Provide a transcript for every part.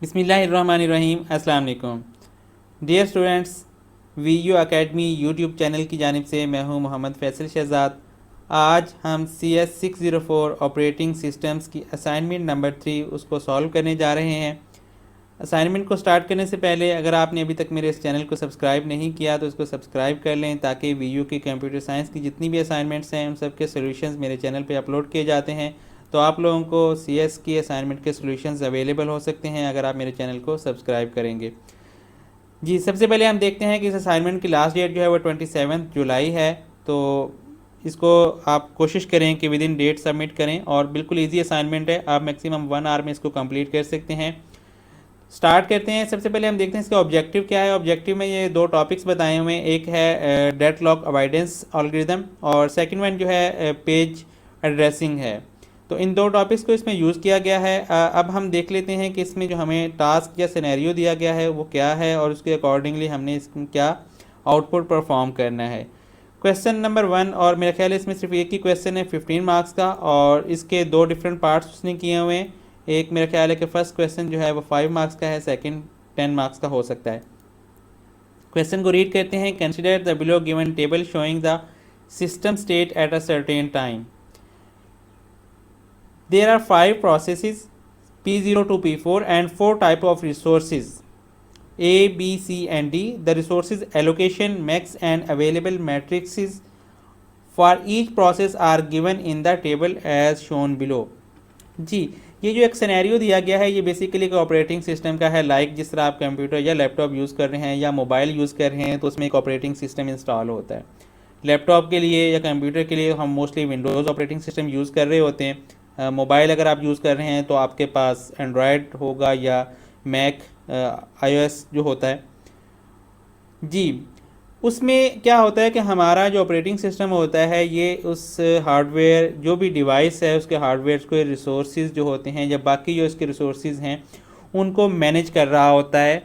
बिस्मिल्लाहिर्रहमानिर्रहीम। अस्सलाम वालेकुम। Dear students, VU academy YouTube channel की जानिब से मैं हूं मोहम्मद फैसल शहजाद। आज हम CS 604 ऑपरेटिंग सिस्टम्स की असाइनमेंट नंबर 3 उसको सॉल्व करने जा रहे हैं। असाइनमेंट को स्टार्ट करने से पहले अगर आपने अभी तक मेरे इस चैनल को सब्सक्राइब नहीं किया तो इसको सब्सक्राइब कर लें, ताकि वीयू की कंप्यूटर साइंस की जितनी भी असाइनमेंट्स हैं उन सब के सोल्यूशंस मेरे चैनल पे अपलोड किए जाते हैं। तो आप लोगों को CS की असाइनमेंट के सोल्यूशंस अवेलेबल हो सकते हैं अगर आप मेरे चैनल को सब्सक्राइब करेंगे। जी, सबसे पहले हम देखते हैं कि इस असाइनमेंट की लास्ट डेट जो है वो 27 जुलाई है। तो इसको आप कोशिश करें कि विद इन डेट सबमिट करें, और बिल्कुल ईजी असाइनमेंट है, आप मैक्सिमम 1 आवर में इसको कंप्लीट कर सकते हैं। स्टार्ट करते हैं। सबसे पहले हम देखते हैं इसका ऑब्जेक्टिव क्या है। ऑब्जेक्टिव में ये दो टॉपिक्स बताए हुए हैं, एक है डेडलॉक अवॉइडेंस एल्गोरिथम और सेकंड वन जो है पेज एड्रेसिंग है। तो इन दो टॉपिक्स को इसमें यूज़ किया गया है। अब हम देख लेते हैं कि इसमें जो हमें टास्क या सिनेरियो दिया गया है वो क्या है और उसके अकॉर्डिंगली हमने इसमें क्या आउटपुट परफॉर्म करना है। क्वेश्चन नंबर 1, और मेरा ख्याल है इसमें सिर्फ एक ही क्वेश्चन है 15 मार्क्स का, और इसके दो डिफरेंट पार्ट्स उसने किए हुए हैं। एक मेरा ख्याल है कि फर्स्ट क्वेश्चन जो है वो 5 मार्क्स का है, सेकंड 10 मार्क्स का हो सकता है। क्वेश्चन को रीड करते हैं। Consider the below given table showing the system state at a certain time. There are 5 processes P0 to P4 and 4 type of resources A, B, C and D. The resources allocation, max and available matrices for each process are given in the table as shown below. जी, ये जो एक scenario दिया गया है ये basically एक operating system का है। लाइक जिस तरह आप कंप्यूटर या लैपटॉप यूज़ कर रहे हैं या मोबाइल यूज़ कर रहे हैं तो उसमें एक ऑपरेटिंग सिस्टम इंस्टॉल होता है। लैपटॉप के लिए या कंप्यूटर के लिए हम mostly Windows operating system use कर रहे होते हैं। मोबाइल अगर आप यूज़ कर रहे हैं तो आपके पास एंड्रॉयड होगा या मैक iOS जो होता है। जी, उसमें क्या होता है कि हमारा जो ऑपरेटिंग सिस्टम होता है ये उस हार्डवेयर जो भी डिवाइस है उसके हार्डवेयर को रिसोर्सेज जो होते हैं या बाकी जो इसके रिसोर्सेज हैं उनको मैनेज कर रहा होता है।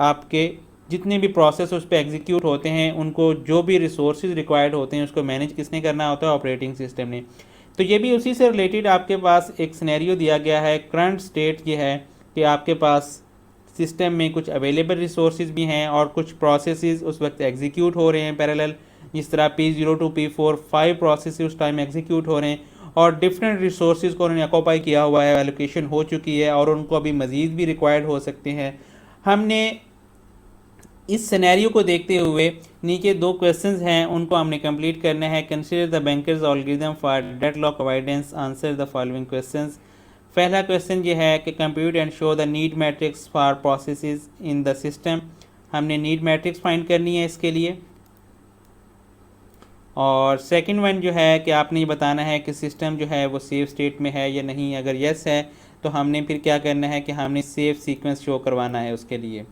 आपके जितने भी प्रोसेस उस पर एग्जीक्यूट होते हैं उनको जो भी रिसोर्सेज रिक्वायर्ड होते हैं उसको मैनेज किसने करना होता है? ऑपरेटिंग सिस्टम ने। तो ये भी उसी से रिलेटेड आपके पास एक सिनेरियो दिया गया है। करंट स्टेट ये है कि आपके पास सिस्टम में कुछ अवेलेबल रिसोर्सेज भी हैं और कुछ प्रोसेसेस उस वक्त एग्जीक्यूट हो रहे हैं पैरेलल। जिस तरह P0 to P4 5 प्रोसेस उस टाइम एग्जीक्यूट हो रहे हैं और डिफरेंट रिसोर्सेज को उन्होंने ऑक्यूपाई किया हुआ है, एलोकेशन हो चुकी है और उनको अभी मज़ीद भी रिक्वायर्ड हो सकते हैं। हमने इस सिनेरियो को देखते हुए नीचे दो क्वेश्चंस हैं उनको हमने कंप्लीट करना है। Consider the bankers algorithm for deadlock avoidance, answer the following questions. पहला क्वेश्चन ये है कि compute and show the need matrix for processes in the system. हमने नीड मैट्रिक्स फाइंड करनी है इसके लिए। और सेकंड वन जो है कि आपने ये बताना है कि सिस्टम जो है वो सेफ स्टेट में है या नहीं। अगर यस है तो हमने फिर क्या करना है कि हमने सेफ सीक्वेंस शो करवाना है उसके लिए।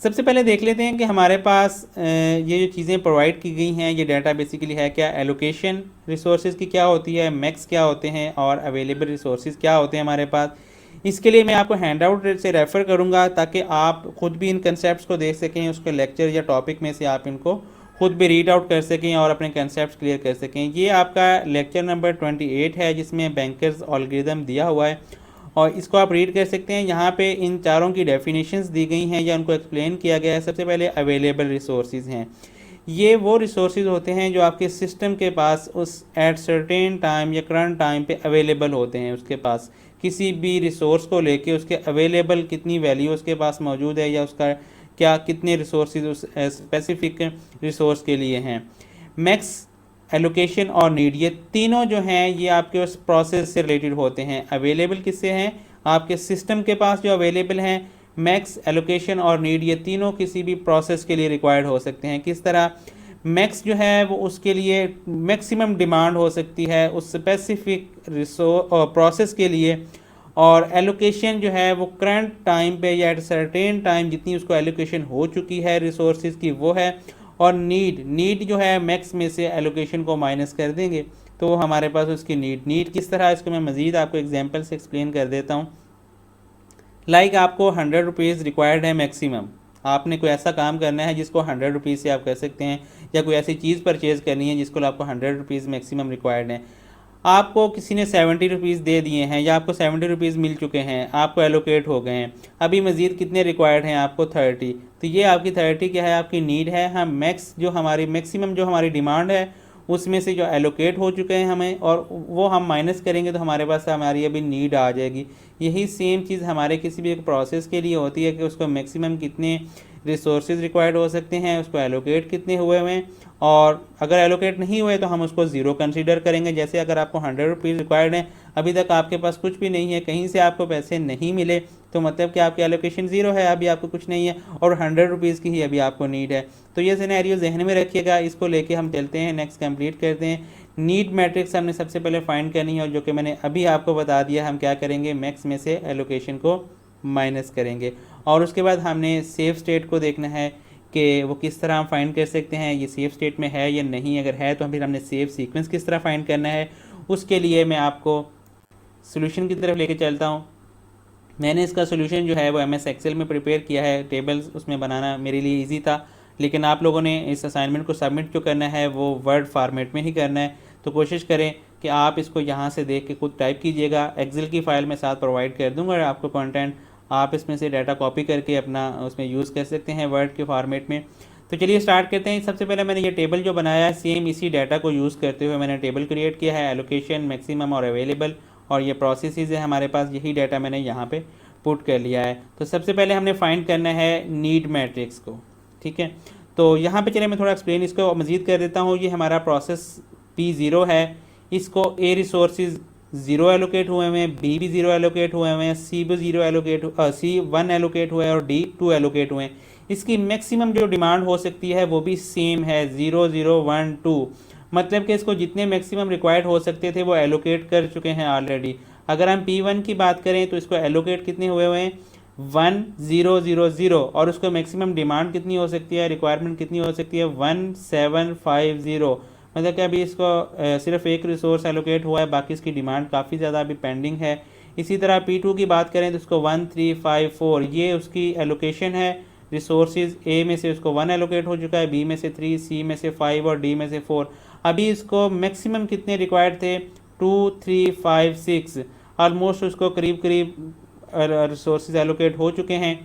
सबसे पहले देख लेते हैं कि हमारे पास ये जो चीज़ें प्रोवाइड की गई हैं ये डाटा बेसिकली है क्या। एलोकेशन रिसोर्सेज की क्या होती है, मैक्स क्या होते हैं और अवेलेबल रिसोर्सेज क्या होते हैं हमारे पास। इसके लिए मैं आपको हैंड आउट से रेफ़र करूँगा ताकि आप ख़ुद भी इन कंसेप्ट को देख सकें। उसके लेक्चर या टॉपिक में से आप इनको खुद भी रीड आउट कर सकें और अपने कंसेप्ट क्लियर कर सकें। ये आपका लेक्चर नंबर 28 है जिसमें बैंकर्स एल्गोरिथम दिया हुआ है और इसको आप रीड कर सकते हैं। यहाँ पे इन चारों की डेफिनेशंस दी गई हैं या उनको एक्सप्लेन किया गया है। सबसे पहले अवेलेबल रिसोर्सेज हैं। ये वो रिसोर्सेज होते हैं जो आपके सिस्टम के पास उस एट सर्टेन टाइम या करंट टाइम पे अवेलेबल होते हैं। उसके पास किसी भी रिसोर्स को लेके उसके अवेलेबल कितनी वैल्यू उसके पास मौजूद है या उसका क्या कितने रिसोर्सेज उस स्पेसिफिक रिसोर्स के लिए हैं। मैक्स, एलोकेशन और नीड, ये तीनों जो हैं ये आपके उस प्रोसेस से रिलेटेड होते हैं। अवेलेबल किससे हैं? आपके सिस्टम के पास जो अवेलेबल हैं। मैक्स, एलोकेशन और नीड ये तीनों किसी भी प्रोसेस के लिए रिक्वायर्ड हो सकते हैं। किस तरह? मैक्स जो है वो उसके लिए मैक्सिमम डिमांड हो सकती है उस स्पेसिफिक प्रोसेस के लिए, और एलोकेशन जो है वो करंट टाइम पे या एट सर्टेन टाइम जितनी उसको एलोकेशन हो चुकी है रिसोर्सेज की वो है। और नीड जो है मैक्स में से एलोकेशन को माइनस कर देंगे तो हमारे पास उसकी नीड किस तरह, इसको मैं मज़ीद आपको एग्जांपल से एक्सप्लेन कर देता हूँ। लाइक आपको 100 रुपीज़ रिक्वायर्ड है मैक्सिमम। आपने कोई ऐसा काम करना है जिसको 100 रुपीज़ से आप कर सकते हैं, या कोई ऐसी चीज़ परचेज़ करनी है जिसको आपको 100 रुपीज़ मैक्सिमम रिक्वायर्ड है। आपको किसी ने 70 रुपीज़ दे दिए हैं या आपको 70 रुपीज़ मिल चुके हैं, आपको एलोकेट हो गए हैं, अभी मज़ीद कितने रिक्वायर्ड हैं आपको 30। तो ये आपकी 30 क्या है, आपकी नीड है। हम मैक्सिमम जो हमारी डिमांड है उसमें से जो एलोकेट हो चुके हैं हमें, और वो हम माइनस करेंगे तो हमारे पास हमारी अभी नीड आ जाएगी। यही सेम चीज़ हमारे किसी भी एक प्रोसेस के लिए होती है कि उसको मैक्सिमम कितने रिसोर्सेज रिक्वायर्ड हो सकते हैं, उसको एलोकेट कितने हुए हैं, और अगर एलोकेट नहीं हुए तो हम उसको ज़ीरो कंसीडर करेंगे। जैसे अगर आपको 100 रुपीज़ रिक्वायर्ड हैं, अभी तक आपके पास कुछ भी नहीं है, कहीं से आपको पैसे नहीं मिले, तो मतलब कि आपकी एलोकेशन ज़ीरो है, अभी आपको कुछ नहीं है, और 100 रुपीज़ की ही अभी आपको नीड है। तो ये सिनेरियो जहन में रखिएगा, इसको लेके हम चलते हैं, नेक्स्ट कंप्लीट करते हैं। नीड मैट्रिक्स हमने सबसे पहले फाइंड करनी है, और जो कि मैंने अभी आपको बता दिया, हम क्या करेंगे, मैक्स में से एलोकेशन को माइनस करेंगे, और उसके बाद हमने सेफ स्टेट को देखना है कि वो किस तरह हम फाइंड कर सकते हैं, ये सेफ स्टेट में है या नहीं, अगर है तो फिर हमने सेफ सीक्वेंस किस तरह फाइंड करना है। उसके लिए मैं आपको सोल्यूशन की तरफ लेके चलता हूँ। मैंने इसका सोल्यूशन जो है वो MS एक्सेल में प्रिपेयर किया है, टेबल्स उसमें बनाना मेरे लिए ईजी था, लेकिन आप लोगों ने इस असाइनमेंट को सबमिट जो करना है वो वर्ड फॉर्मेट में ही करना है। तो कोशिश करें कि आप इसको यहाँ से देख के खुद टाइप कीजिएगा। एक्सेल की फ़ाइल मैं साथ प्रोवाइड कर दूँगा, और आपको कंटेंट आप इसमें से डाटा कॉपी करके अपना उसमें यूज़ कर सकते हैं वर्ड के फॉर्मेट में। तो चलिए स्टार्ट करते हैं। सबसे पहले मैंने ये टेबल जो बनाया है, सेम इसी डाटा को यूज़ करते हुए मैंने टेबल क्रिएट किया है, एलोकेशन, मैक्सिमम और अवेलेबल, और ये प्रोसेसेस है हमारे पास, यही डाटा मैंने यहाँ पे पुट कर लिया है। तो सबसे पहले हमने फाइंड करना है नीड मैट्रिक्स को, ठीक है। तो यहाँ पे चलिए मैं थोड़ा एक्सप्लेन इसको मज़ीद कर देता हूँ। ये हमारा प्रोसेस P0 है, इसको A रिसोर्सेज 0 एलोकेट हुए हैं, B भी 0 एलोकेट हुए हैं, C भी 0 एलोकेट, C 1 एलोकेट हुए हैं, और D 2 एलोकेट हुए हैं। इसकी मैक्सिमम जो डिमांड हो सकती है वो भी सेम है, 0 0 1 2, मतलब कि इसको जितने मैक्सिमम रिक्वायर्ड हो सकते थे वो एलोकेट कर चुके हैं ऑलरेडी। अगर हम P1 की बात करें तो इसको एलोकेट कितने हुए हुए हैं, 1 0 0 0, और उसको मैक्सिमम डिमांड कितनी हो सकती है, रिक्वायरमेंट कितनी हो सकती है, 1 7 5 0, मतलब कि अभी इसको सिर्फ एक रिसोर्स एलोकेट हुआ है, बाकी इसकी डिमांड काफ़ी ज़्यादा अभी पेंडिंग है। इसी तरह P2 की बात करें तो इसको 1 3 5 4, ये उसकी एलोकेशन है, रिसोर्सेज A में से उसको 1 एलोकेट हो चुका है, B में से 3, C में से 5 और D में से 4। अभी इसको मैक्सिमम कितने रिक्वायर्ड थे, 2 3 5 6, ऑलमोस्ट उसको करीब करीब रिसोर्सेज एलोकेट हो चुके हैं।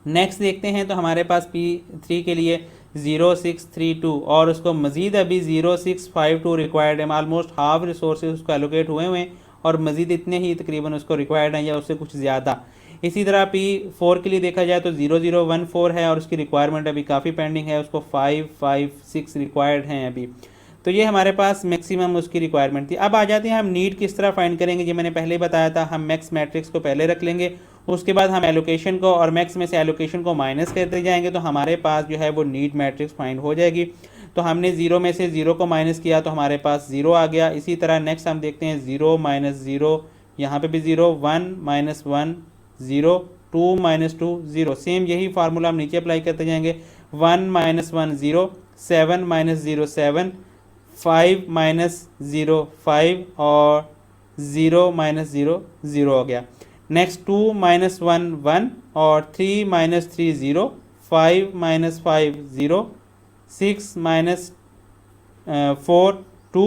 नेक्स्ट देखते हैं तो हमारे पास P3 के लिए 0 6 3 2, और उसको मज़ीद अभी 0 6 5 2 रिक्वायर्ड है, ऑलमोस्ट हाफ रिसोर्सेज उसको एलोकेट हुए हैं, और मज़ीद इतने ही तकरीबन उसको रिक्वायर्ड हैं या उससे कुछ ज़्यादा। इसी तरह P4 के लिए देखा जाए तो 0 0 1 4 है, और उसकी रिक्वायरमेंट अभी काफ़ी पेंडिंग है, उसको 5 5 6 रिक्वायर्ड हैं अभी। तो ये हमारे पास मैक्सिमम उसकी रिक्वायरमेंट थी। अब आ जाते हैं हम नीड किस तरह फाइंड करेंगे। ये मैंने पहले बताया था, हम मैक्स मैट्रिक्स को पहले रख लेंगे, उसके बाद हम एलोकेशन को और मैक्स में से एलोकेशन को माइनस करते जाएंगे, तो हमारे पास जो है वो नीड मैट्रिक्स फाइंड हो जाएगी। तो हमने 0 में से 0 को माइनस किया तो हमारे पास 0 आ गया। इसी तरह नेक्स्ट हम देखते हैं 0 माइनस 0, यहाँ पे भी 0, 1 माइनस 1 0, 2 माइनस 2 0, सेम यही फार्मूला हम नीचे अप्लाई करते जाएंगे। 1 माइनस 1 0, 7 माइनस 0 7, 5 माइनस 0 5, और 0 माइनस 0 0 हो गया। नेक्स्ट 2 माइनस 1 1, और 3 माइनस 3 0, 5 माइनस 5 0, 6 माइनस 4 2,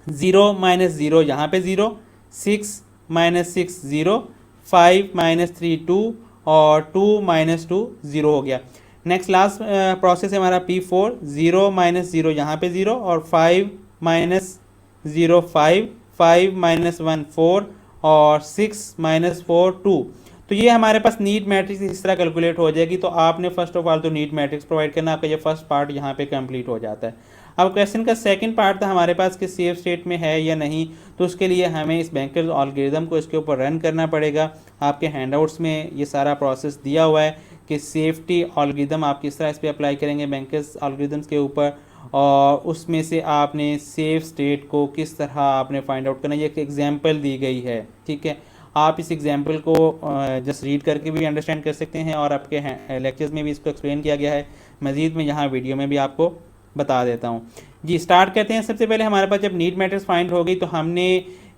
0 माइनस 0 यहाँ पे 0, 6 माइनस 6 0, 5 माइनस 3 2, और 2 माइनस 2 0 हो गया। नेक्स्ट लास्ट प्रोसेस है हमारा P4, 0 माइनस 0 यहाँ पे 0, और 5 माइनस 0 5, 5 माइनस 1 4, और 6 माइनस 4 2। तो ये हमारे पास नीड मैट्रिक्स इस तरह कैलकुलेट हो जाएगी। तो आपने फर्स्ट ऑफ ऑल तो नीड मैट्रिक्स प्रोवाइड करना, आपका ये फर्स्ट पार्ट यहाँ पे कंप्लीट हो जाता है। अब क्वेश्चन का सेकंड पार्ट था हमारे पास कि सेफ स्टेट में है या नहीं, तो उसके लिए हमें इस बैंकर्स एल्गोरिथम को इसके ऊपर रन करना पड़ेगा। आपके हैंडआउट्स में ये सारा प्रोसेस दिया हुआ है कि सेफ्टी एल्गोरिथम आप किस तरह इस पर अप्लाई करेंगे बैंकर्स एल्गोरिथम्स के ऊपर, और उसमें से आपने सेफ स्टेट को किस तरह आपने फाइंड आउट करना है। ये एक एग्जांपल दी गई है, ठीक है। आप इस एग्जांपल को जस्ट रीड करके भी अंडरस्टैंड कर सकते हैं, और आपके लेक्चर्स में भी इसको एक्सप्लेन किया गया है। मज़ीद मैं यहाँ वीडियो में भी आपको बता देता हूँ। जी स्टार्ट करते हैं। सबसे पहले हमारे पास जब नीड मैट्रिक्स फाइंड हो गई तो हमने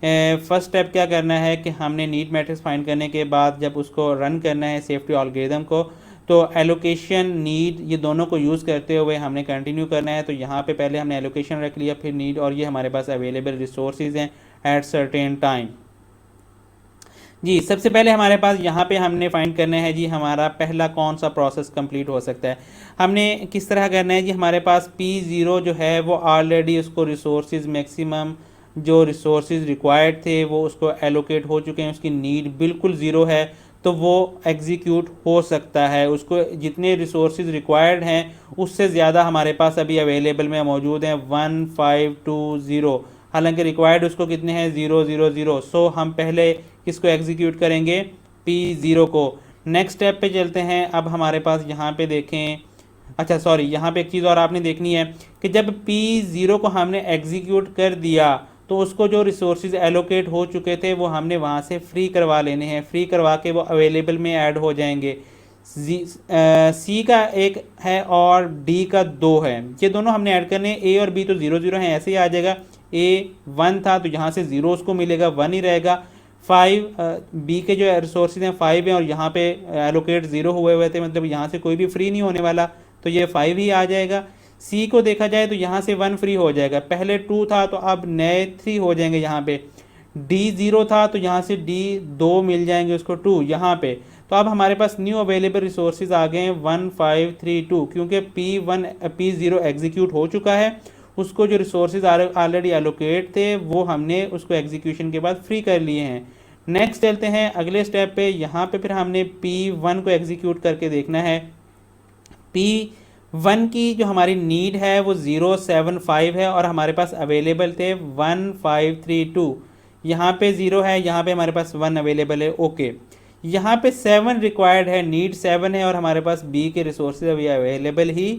फर्स्ट स्टेप क्या करना है कि हमने नीड मैट्रिक्स फाइंड करने के बाद जब उसको रन करना है सेफ्टी एल्गोरिथम को, तो एलोकेशन, नीड, ये दोनों को यूज़ करते हुए हमने कंटिन्यू करना है। तो यहाँ पे पहले हमने एलोकेशन रख लिया, फिर नीड, और ये हमारे पास अवेलेबल रिसोर्सेज हैं एट सर्टेन टाइम। जी सबसे पहले हमारे पास यहाँ पे हमने फाइंड करना है जी हमारा पहला कौन सा प्रोसेस कंप्लीट हो सकता है। हमने किस तरह करना है जी, हमारे पास P0 जो है वो ऑलरेडी उसको रिसोर्सेज मैक्सिमम जो रिसोर्सेज रिक्वायर्ड थे वो उसको एलोकेट हो चुके हैं, उसकी नीड बिल्कुल ज़ीरो है, तो वो एग्जीक्यूट हो सकता है। उसको जितने रिसोर्सेज रिक्वायर्ड हैं उससे ज़्यादा हमारे पास अभी अवेलेबल में मौजूद हैं 1520, हालांकि रिक्वायर्ड उसको कितने हैं 000। सो हम पहले किसको एग्जीक्यूट करेंगे, P0 को। नेक्स्ट स्टेप पे चलते हैं। अब हमारे पास यहाँ पे देखें, अच्छा सॉरी, यहाँ पे एक चीज़ और आपने देखनी है कि जब P0 को हमने एग्जीक्यूट कर दिया तो उसको जो रिसोर्सेज एलोकेट हो चुके थे वो हमने वहाँ से फ्री करवा लेने हैं। फ्री करवा के वो अवेलेबल में ऐड हो जाएंगे। सी का एक है और डी का 2 है, ये दोनों हमने ऐड करने हैं। ए और बी तो 0 हैं, ऐसे ही आ जाएगा। ए 1 था तो यहाँ से 0 उसको मिलेगा, 1 ही रहेगा। 5 बी के जो रिसोर्सेज हैं 5 हैं और यहाँ पे एलोकेट 0 हुए थे, मतलब यहाँ से कोई भी फ्री नहीं होने वाला, तो ये 5 ही आ जाएगा। सी को देखा जाए तो यहाँ से 1 फ्री हो जाएगा, पहले 2 था तो अब नए 3 हो जाएंगे यहाँ पे। डी 0 था तो यहाँ से डी 2 मिल जाएंगे उसको 2 यहाँ पे। तो अब हमारे पास न्यू अवेलेबल रिसोर्सेज आ गए हैं 1532, क्योंकि P0 एग्जीक्यूट हो चुका है, उसको जो रिसोर्सेज ऑलरेडी एलोकेट थे वो हमने उसको एग्जीक्यूशन के बाद फ्री कर लिए हैं। नेक्स्ट चलते हैं अगले स्टेप पे। यहाँ पे फिर हमने P1 को एग्जीक्यूट करके देखना है। P1 की जो हमारी नीड है वो 075 है और हमारे पास अवेलेबल थे 1532। यहाँ पे 0 है, यहाँ पे हमारे पास 1 अवेलेबल है, ओके। यहाँ पे 7 रिक्वायर्ड है, नीड 7 है और हमारे पास बी के रिसोर्सेज अभी अवेलेबल ही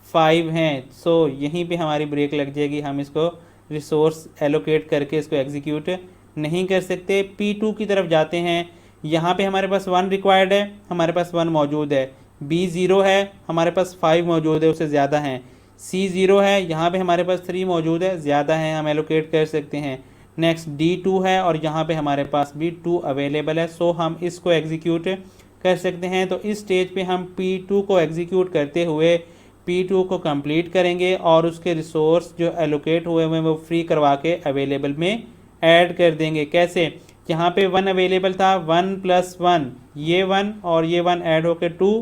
5 हैं। सो यहीं पे हमारी ब्रेक लग जाएगी, हम इसको रिसोर्स एलोकेट करके इसको एग्जीक्यूट नहीं कर सकते। P2 की तरफ जाते हैं। यहाँ पे हमारे पास 1 रिक्वायर्ड है, हमारे पास 1 मौजूद है। B 0 है, हमारे पास 5 मौजूद है, उससे ज़्यादा हैं। C 0 है, यहाँ पे हमारे पास 3 मौजूद है, ज़्यादा हैं, हम एलोकेट कर सकते हैं। नेक्स्ट D2 है और यहाँ पे हमारे पास भी 2 अवेलेबल है, सो हम इसको एग्जीक्यूट कर सकते हैं। तो इस स्टेज पे हम P2 को एग्जीक्यूट करते हुए P2 को कंप्लीट करेंगे और उसके रिसोर्स जो एलोकेट हुए हैं वो फ्री करवा के अवेलेबल में ऐड कर देंगे। कैसे, यहाँ पे 1 अवेलेबल था, 1 + 1 ये 1 और ये 1 ऐड होकर 2,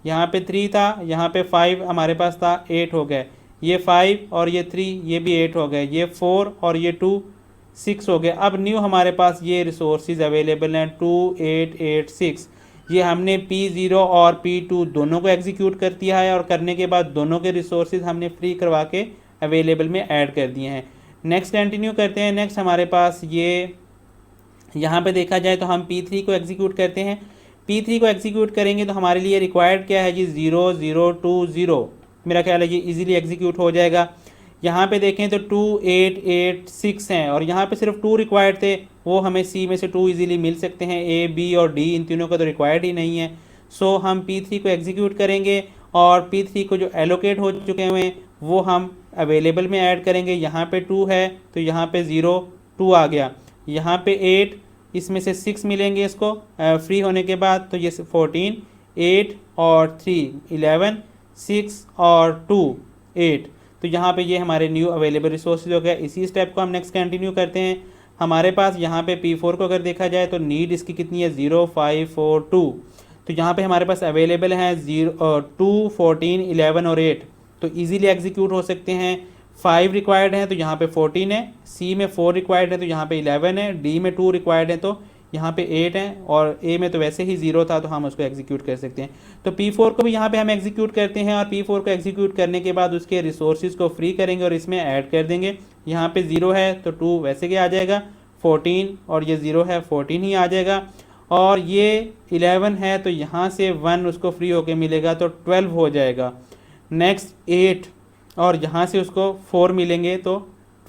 यहाँ पे 3 था, यहाँ पे 5 हमारे पास था, 8 हो गए। ये 5 और ये 3 ये भी 8 हो गए, ये 4 और ये 2 6 हो गए। अब न्यू हमारे पास ये रिसोर्सेज अवेलेबल हैं 2 8 8 6। ये हमने P0 और P2 दोनों को एग्जीक्यूट कर दिया है और करने के बाद दोनों के रिसोर्सेज हमने फ्री करवा के अवेलेबल में ऐड कर दिए हैं। नेक्स्ट कंटिन्यू करते हैं। नेक्स्ट हमारे पास ये यहाँ पे देखा जाए तो हम P3 को एग्जीक्यूट करते हैं। P3 को एग्जीक्यूट करेंगे तो हमारे लिए रिक्वायर्ड क्या है जी, 0 0 2 0। मेरा ख्याल है ये इजीली एग्जीक्यूट हो जाएगा। यहाँ पे देखें तो 2 8 8 6 हैं और यहाँ पे सिर्फ 2 रिक्वायर्ड थे, वो हमें सी में से 2 इजीली मिल सकते हैं। ए बी और डी इन तीनों का तो रिक्वायर्ड ही नहीं है। सो हम P3 को एग्जीक्यूट करेंगे और P3 को जो एलोकेट हो चुके हुए हैं वो हम अवेलेबल में ऐड करेंगे। यहाँ पे 2 है तो यहाँ पे 0 2 आ गया, यहाँ पे 8, इसमें से 6 मिलेंगे इसको फ्री होने के बाद, तो ये 14 8 और 3 11 6 और 2 8। तो यहाँ पे ये हमारे न्यू अवेलेबल रिसोर्सेज हो गया। इसी स्टेप को हम नेक्स्ट कंटिन्यू करते हैं। हमारे पास यहाँ पे P4 को अगर देखा जाए तो नीड इसकी कितनी है 0 5 4 2। तो यहाँ पे हमारे पास अवेलेबल हैं 2 14 11 और 8, तो इजीली एग्जीक्यूट हो सकते हैं। 5 रिक्वायर्ड हैं तो यहाँ पे 14 है, सी में 4 रिक्वायर्ड है तो यहाँ पे 11 है, डी में 2 रिक्वायर्ड है तो यहाँ पे 8 है और ए में तो वैसे ही 0 था तो हम उसको एग्जीक्यूट कर सकते हैं। तो P4 को भी यहाँ पे हम एग्जीक्यूट करते हैं और P4 को एग्जीक्यूट करने के बाद उसके रिसोर्सेज को फ्री करेंगे और इसमें ऐड कर देंगे। यहाँ पे 0 है तो 2 वैसे के आ जाएगा, 14 और ये 0 है 14 ही आ जाएगा, और ये 11 है तो यहाँ से 1 उसको फ्री होके मिलेगा तो 12 हो जाएगा। नेक्स्ट 8 और यहाँ से उसको 4 मिलेंगे तो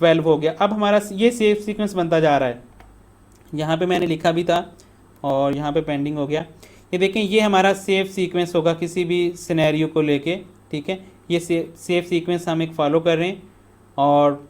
12 हो गया। अब हमारा ये सेफ सीक्वेंस बनता जा रहा है। यहाँ पे मैंने लिखा भी था और यहाँ पे पेंडिंग हो गया। ये देखें, ये हमारा सेफ सीक्वेंस होगा किसी भी सिनेरियो को लेके, ठीक है। ये सेफ सीक्वेंस हम एक फॉलो कर रहे हैं और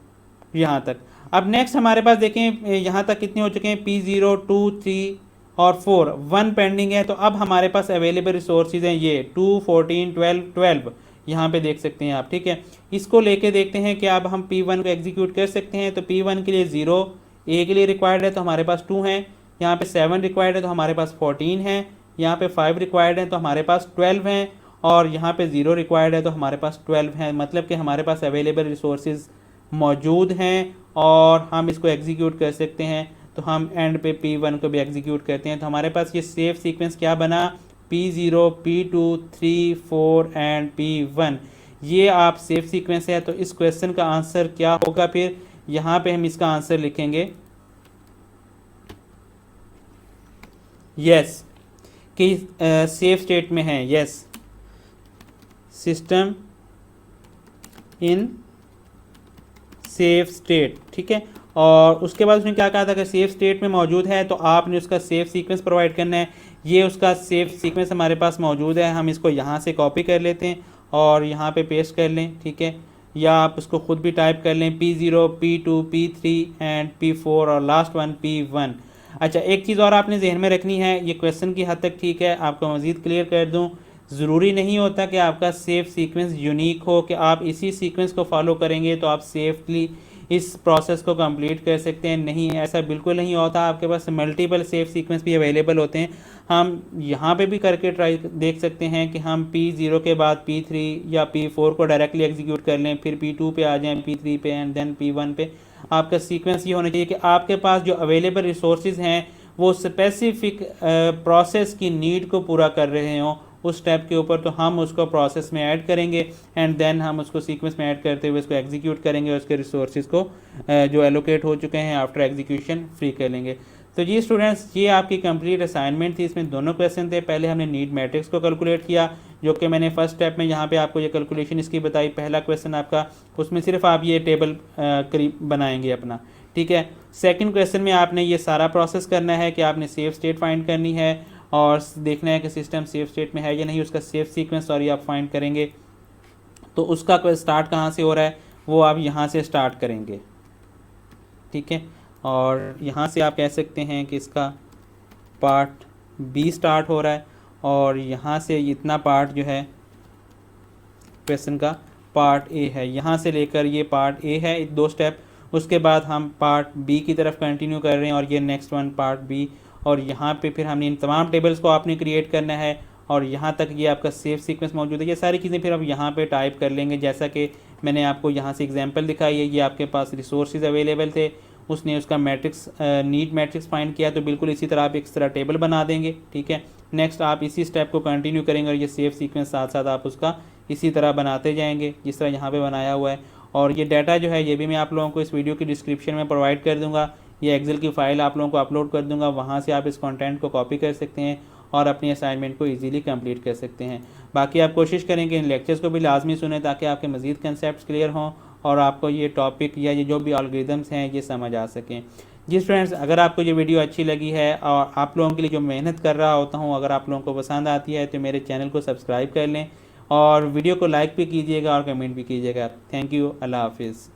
यहाँ तक। अब नेक्स्ट हमारे पास देखें यहाँ तक कितने हो चुके हैं, P0 2 3 और 4, 1 पेंडिंग है। तो अब हमारे पास अवेलेबल रिसोर्सेज हैं ये 2, 14, 12, 12 यहाँ पे देख सकते हैं आप, ठीक है। इसको लेके देखते हैं कि अब हम P1 को एग्जीक्यूट कर सकते हैं। तो P1 के लिए 0 A के लिए रिक्वायर्ड है तो हमारे पास 2 है, यहाँ पे 7 रिक्वायर्ड है तो हमारे पास 14 है, यहाँ पे 5 रिक्वायर्ड है तो हमारे पास 12 हैं, और यहाँ पे 0 रिक्वायर्ड है तो हमारे पास 12 है। मतलब कि हमारे पास अवेलेबल रिसोर्सेज मौजूद हैं और हम इसको एग्जीक्यूट कर सकते हैं। तो हम एंड पे P1 को भी एग्जीक्यूट करते हैं। तो हमारे पास ये सेफ सीक्वेंस क्या बना, P0, P2, 3, 4 एंड P1। ये आप सेफ सीक्वेंस है। तो इस क्वेश्चन का आंसर क्या होगा, फिर यहाँ पे हम इसका आंसर लिखेंगे यस, कि सेफ स्टेट में है, yes, system in safe state, ठीक है। और उसके बाद उसने क्या कहा था कि सेफ स्टेट में मौजूद है तो आपने उसका सेफ सीक्वेंस प्रोवाइड करना है। ये उसका सेफ सीक्वेंस हमारे पास मौजूद है। हम इसको यहाँ से कॉपी कर लेते हैं और यहाँ पे पेस्ट कर लें, ठीक है, या आप उसको खुद भी टाइप कर लें P0, P2, P3 and P4 और लास्ट वन P1। अच्छा, एक चीज़ और आपने जहन में रखनी है, ये क्वेश्चन की हद तक ठीक है, आपको मज़ीद क्लियर कर दूँ, ज़रूरी नहीं होता कि आपका सेफ सीक्वेंस यूनिक हो, कि आप इसी सीक्वेंस को फॉलो करेंगे तो आप सेफली इस प्रोसेस को कंप्लीट कर सकते हैं। नहीं, ऐसा बिल्कुल नहीं होता। आपके पास मल्टीपल सेफ सीक्वेंस भी अवेलेबल होते हैं। हम यहाँ पे भी करके ट्राई देख सकते हैं कि हम P0 के बाद P3 या P4 को डायरेक्टली एग्जीक्यूट कर लें, फिर P2 पे आ जाएं, P3 पे एंड देन P1 पे। आपका सीक्वेंस ये होना चाहिए कि आपके पास जो अवेलेबल रिसोर्सेज हैं वो स्पेसिफिक प्रोसेस की नीड को पूरा कर रहे हों उस स्टेप के ऊपर, तो हम उसको प्रोसेस में ऐड करेंगे एंड देन हम उसको सीक्वेंस में ऐड करते हुए उसको एग्जीक्यूट करेंगे और उसके रिसोर्सेज को जो एलोकेट हो चुके हैं आफ्टर एग्जीक्यूशन फ्री कर लेंगे। तो जी स्टूडेंट्स, ये आपकी कंप्लीट असाइनमेंट थी। इसमें दोनों क्वेश्चन थे। पहले हमने नीड मैट्रिक्स को कैलकुलेट किया, जो कि मैंने फर्स्ट स्टेप में यहाँ पे आपको ये कैलकुलेशन इसकी बताई। पहला क्वेश्चन आपका, उसमें सिर्फ आप ये टेबल करीब बनाएंगे अपना, ठीक है। सेकंड क्वेश्चन में आपने ये सारा प्रोसेस करना है कि आपने सेफ स्टेट फाइंड करनी है और देखना है कि सिस्टम सेफ स्टेट में है या नहीं। उसका सेफ सीक्वेंस सॉरी आप फाइंड करेंगे। तो उसका स्टार्ट कहाँ से हो रहा है, वो आप यहाँ से स्टार्ट करेंगे, ठीक है। और यहाँ से आप कह सकते हैं कि इसका पार्ट बी स्टार्ट हो रहा है और यहाँ से इतना पार्ट जो है क्वेश्चन का पार्ट ए है। यहाँ से लेकर ये पार्ट ए है, 2 स्टेप। उसके बाद हम पार्ट बी की तरफ कंटिन्यू कर रहे हैं और ये नेक्स्ट वन पार्ट बी। और यहाँ पे फिर हमने इन तमाम टेबल्स को आपने क्रिएट करना है और यहाँ तक ये आपका सेफ सीक्वेंस मौजूद है। ये सारी चीज़ें फिर आप यहाँ पे टाइप कर लेंगे, जैसा कि मैंने आपको यहाँ से एग्जांपल दिखाई है। ये आपके पास रिसोर्सेज अवेलेबल थे, उसने उसका मैट्रिक्स नीड मैट्रिक्स फाइंड किया, तो बिल्कुल इसी तरह आप इस तरह टेबल बना देंगे, ठीक है। नेक्स्ट आप इसी स्टेप को कंटिन्यू करेंगे और ये सेफ सीक्वेंस साथ साथ आप उसका इसी तरह बनाते जाएंगे जिस तरह यहाँ पे बनाया हुआ है। और ये डाटा जो है ये भी मैं आप लोगों को इस वीडियो की डिस्क्रिप्शन में प्रोवाइड कर दूँगा। ये एक्सेल की फ़ाइल आप लोगों को अपलोड कर दूंगा, वहाँ से आप इस कंटेंट को कॉपी कर सकते हैं और अपनी असाइनमेंट को इजीली कंप्लीट कर सकते हैं। बाकी आप कोशिश करें कि इन लेक्चर्स को भी लाजमी सुनें ताकि आपके मज़ीद कंसेप्ट क्लियर हों और आपको ये टॉपिक या ये जो भी एल्गोरिथम्स हैं ये समझ आ सकें। जी फ्रेंड्स, अगर आपको ये वीडियो अच्छी लगी है और आप लोगों के लिए जो मेहनत कर रहा होता हूँ अगर आप लोगों को पसंद आती है तो मेरे चैनल को सब्सक्राइब कर लें और वीडियो को लाइक भी कीजिएगा और कमेंट भी कीजिएगा। थैंक यू, अल्लाह हाफिज़।